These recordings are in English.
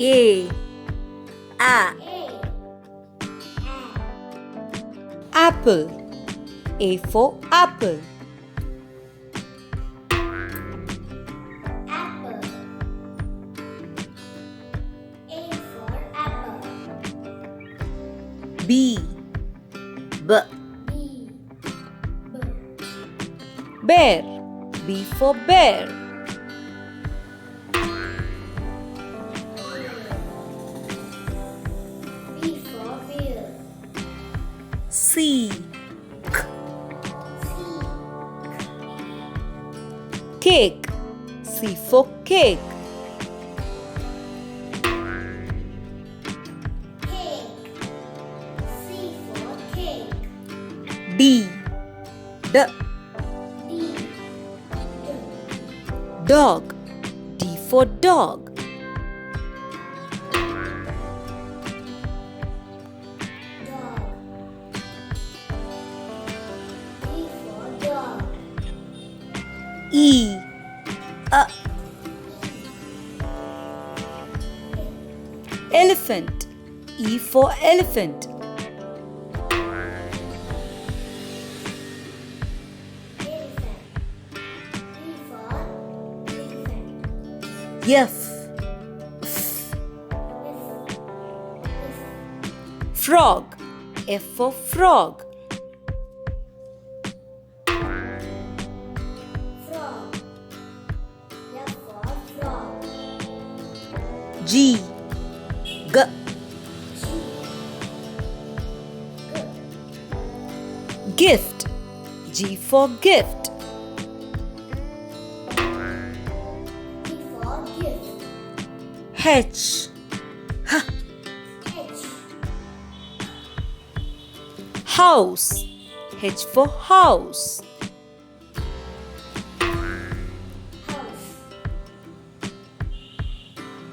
A. Apple. A for apple. Apple. A for apple. B. B. Bear. B for bear. B for bear. C. C. Cake. C for cake. Cake. C for cake. D. D. Dog. D for dog. Dog. D for dog. E. Elephant. E for elephant. Elephant. E for elephant. F. Frog. F for frog. Frog. F for frog. G. G. Gift. G for gift. G for gift. H. H. House. H for house. House.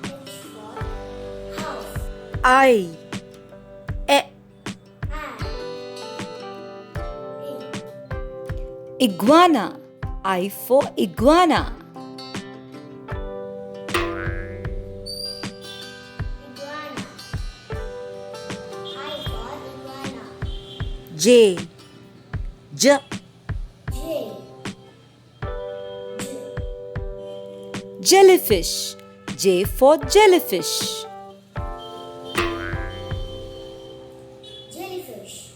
H for house. I. I. Iguana. I for iguana. Iguana. I for iguana. J. J. J. Jellyfish. J for jellyfish. Jellyfish.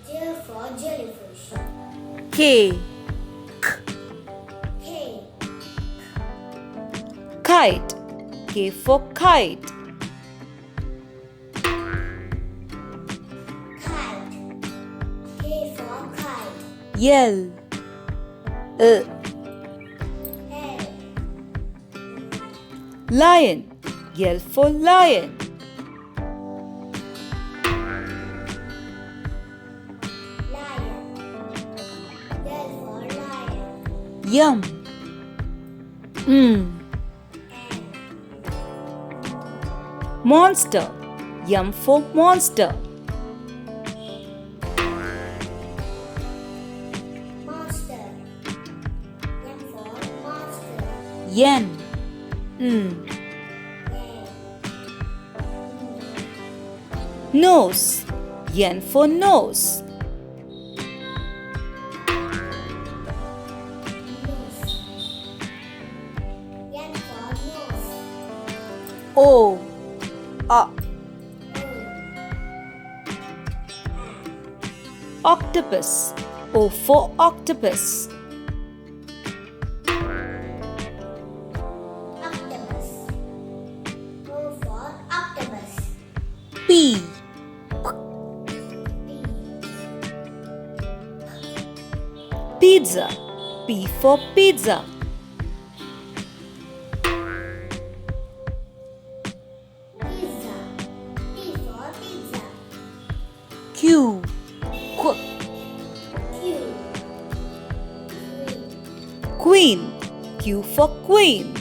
J for jellyfish. K. K. Kite. K for kite. Kite. K for kite. L. L. Lion. L for lion. Lion. L for lion. Yum. Monster. M for monster. Monster. M for monster. Yen. N. Nose. N for nose. Nose. N for nose. O. Octopus. O for octopus. Octopus. O for octopus. P. Pizza. P for pizza. Pizza. P for pizza. Q. Qu. Q. Queen. Q for queen.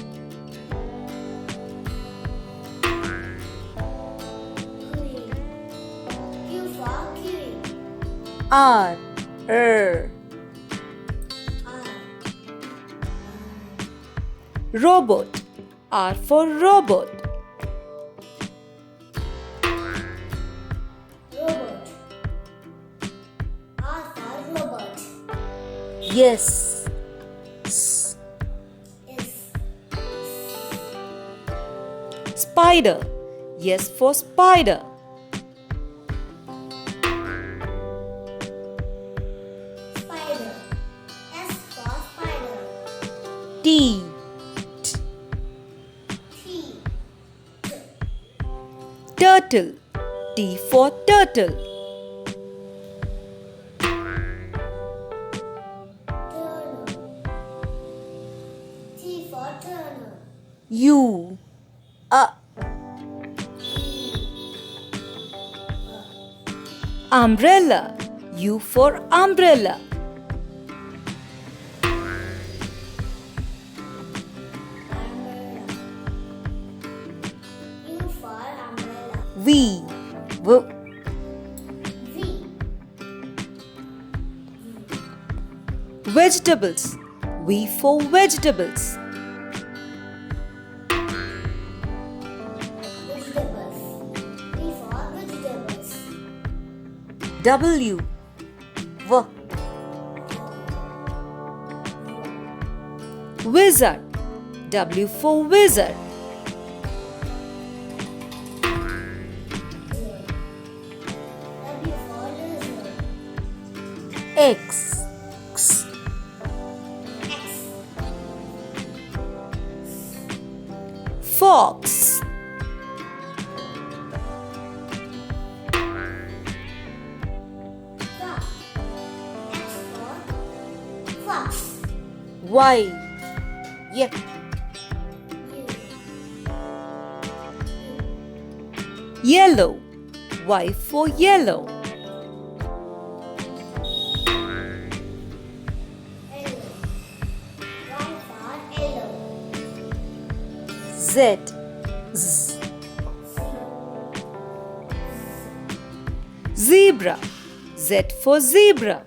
Queen. Q for queen. R. R. Robot. R for robot. Yes. S. S. Spider. Yes for spider. Spider. S for spider. T. T. Turtle. T for turtle. Turtle. T for turtle. U. Umbrella. U for umbrella. Umbrella. U for umbrella. V. V. V. Vegetables. V for vegetables. Vegetables. V for vegetables. W. V. Wizard. W for wizard. W for lizard. X. X. X. Fox. Fox. X for fox. Y. Yep. U. Yellow. Y for yellow. Yellow. Y for yellow. Z. Z. Zebra. Z for zebra.